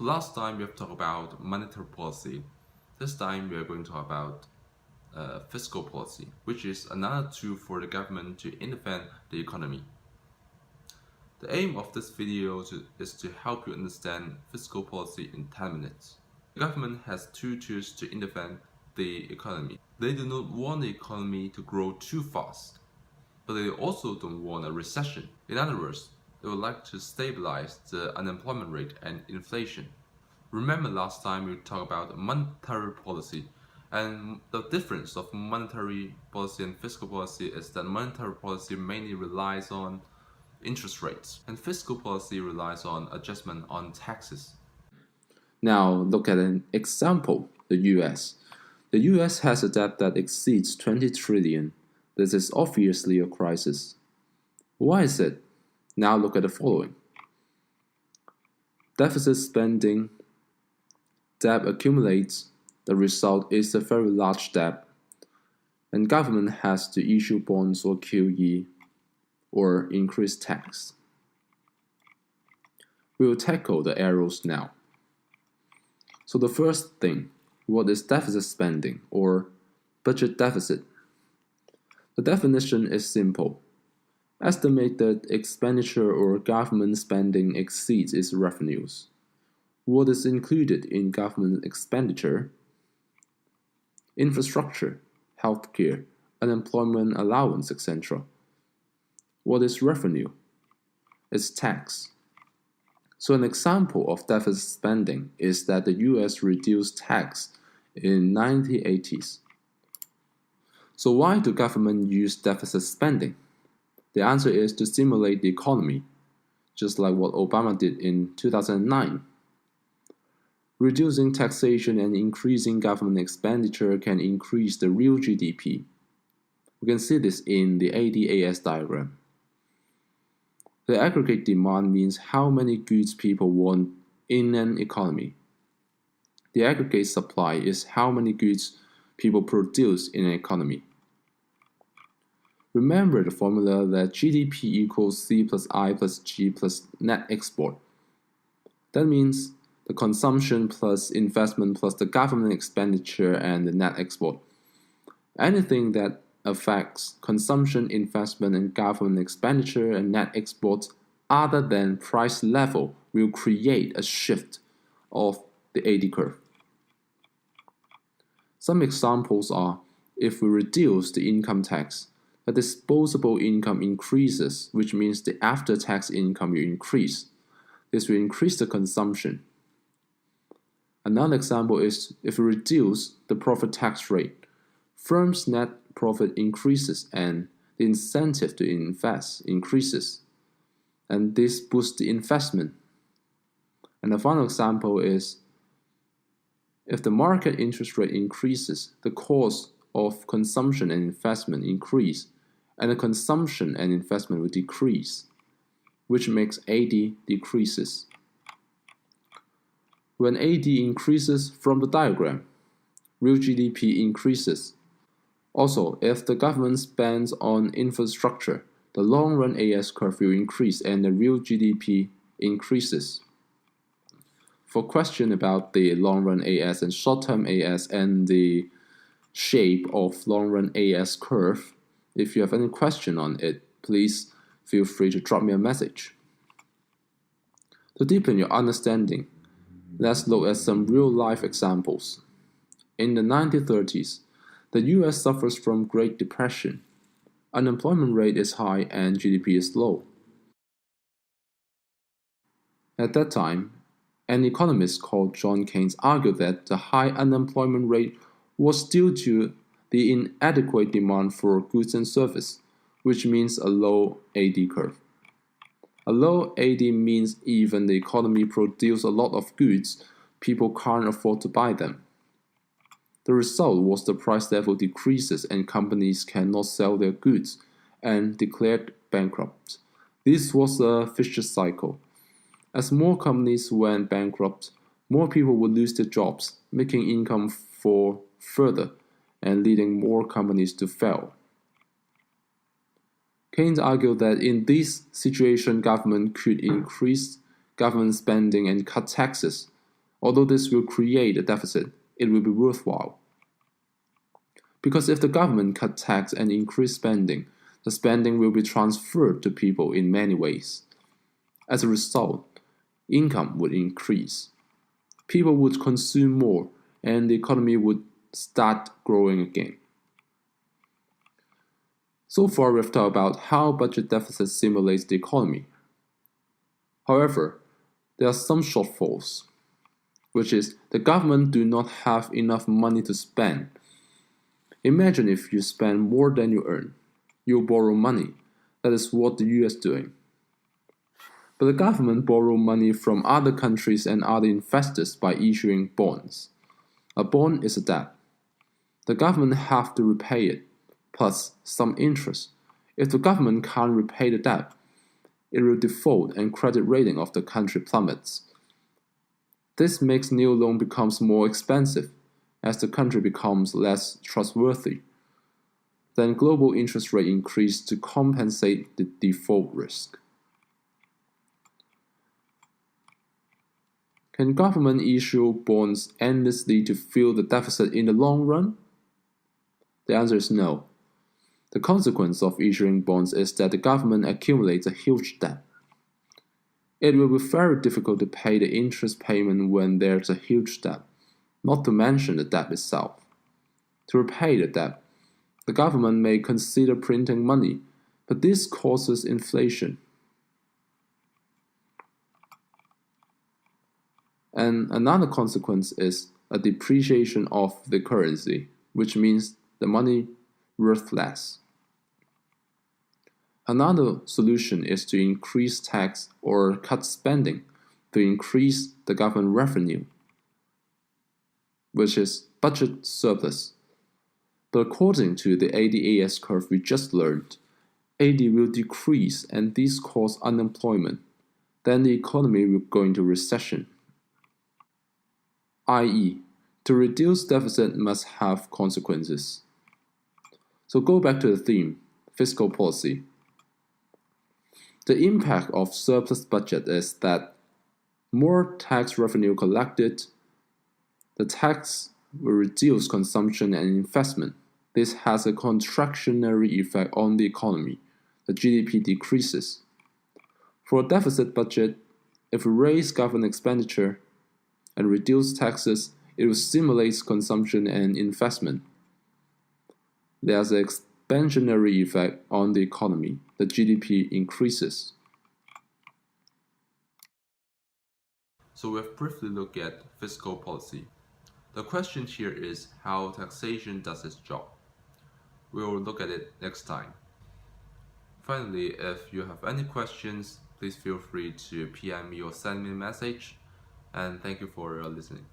So last time we have talked about monetary policy. This time we are going to talk about fiscal policy, which is another tool for the government to intervene the economy. The aim of this video is to help you understand fiscal policy in 10 minutes. The government has two tools to intervene the economy. They do not want the economy to grow too fast, but they also don't want a recession. In other words, they would like to stabilize the unemployment rate and inflation. Remember last time we talked about monetary policy, and the difference of monetary policy and fiscal policy is that monetary policy mainly relies on interest rates, and fiscal policy relies on adjustment on taxes. Now look at an example, the US. The US has a debt that exceeds 20 trillion. This is obviously a crisis. Why is it? Now look at the following. Deficit spending, debt accumulates, the result is a very large debt, and government has to issue bonds or QE or increase tax. We will tackle the arrows now. So the first thing, what is deficit spending or budget deficit? The definition is simple. Estimated expenditure or government spending exceeds its revenues. What is included in government expenditure? Infrastructure, healthcare, unemployment allowance, etc. What is revenue? It's tax. So an example of deficit spending is that the US reduced tax in 1980s. So why do government use deficit spending? The answer is to stimulate the economy, just like what Obama did in 2009. Reducing taxation and increasing government expenditure can increase the real GDP. We can see this in the ADAS diagram. The aggregate demand means how many goods people want in an economy. The aggregate supply is how many goods people produce in an economy. Remember the formula that GDP equals C plus I plus G plus net export. That means the consumption plus investment plus the government expenditure and the net export. Anything that affects consumption, investment, and government expenditure and net exports other than price level will create a shift of the AD curve. Some examples are, if we reduce the income tax, the disposable income increases, which means the after-tax income will increase. This will increase the consumption. Another example is if we reduce the profit tax rate, firms' net profit increases and the incentive to invest increases, and this boosts the investment. And the final example is if the market interest rate increases, the cost of consumption and investment increase, and the consumption and investment will decrease, which makes AD decreases. When AD increases from the diagram, real GDP increases. Also, if the government spends on infrastructure, the long-run AS curve will increase and the real GDP increases. For question about the long-run AS and short-term AS and the shape of long-run AS curve, if you have any question on it, please feel free to drop me a message. To deepen your understanding, let's look at some real-life examples. In the 1930s, the US suffers from Great Depression. Unemployment rate is high and GDP is low. At that time, an economist called John Keynes argued that the high unemployment rate was due to the inadequate demand for goods and service, which means a low AD curve. A low AD means even the economy produces a lot of goods, people can't afford to buy them. The result was the price level decreases and companies cannot sell their goods and declared bankrupt. This was a vicious cycle. As more companies went bankrupt, more people would lose their jobs, making income fall further and leading more companies to fail. Keynes argued that in this situation, government could increase government spending and cut taxes, Although this will create a deficit, it will be worthwhile. Because if the government cut tax and increase spending, the spending will be transferred to people in many ways. As a result, income would increase. People would consume more, and the economy would start growing again. So far, we've talked about how budget deficit stimulates the economy. However, there are some shortfalls, which is the government do not have enough money to spend. Imagine if you spend more than you earn. You borrow money. That is what the US is doing. But the government borrow money from other countries and other investors by issuing bonds. A bond is a debt. The government have to repay it, plus some interest. If the government can't repay the debt, it will default and credit rating of the country plummets. This makes new loan becomes more expensive as the country becomes less trustworthy. Then global interest rate increase to compensate the default risk. Can government issue bonds endlessly to fill the deficit in the long run? The answer is no. The consequence of issuing bonds is that the government accumulates a huge debt. It will be very difficult to pay the interest payment when there's a huge debt, not to mention the debt itself. To repay the debt, the government may consider printing money, but this causes inflation. And another consequence is a depreciation of the currency, which means the money worth less. Another solution is to increase tax or cut spending to increase the government revenue, which is budget surplus. But according to the ADAS curve we just learned, AD will decrease and this cause unemployment. Then the economy will go into recession. I.e., to reduce deficit must have consequences. So go back to the theme, fiscal policy. The impact of surplus budget is that more tax revenue collected, the tax will reduce consumption and investment. This has a contractionary effect on the economy. The GDP decreases. For a deficit budget, if we raise government expenditure and reduce taxes, it will stimulate consumption and investment. There's an expansionary effect on the economy. The GDP increases. So we've briefly looked at fiscal policy. The question here is how taxation does its job. We will look at it next time. Finally, if you have any questions, please feel free to PM me or send me a message. And thank you for listening.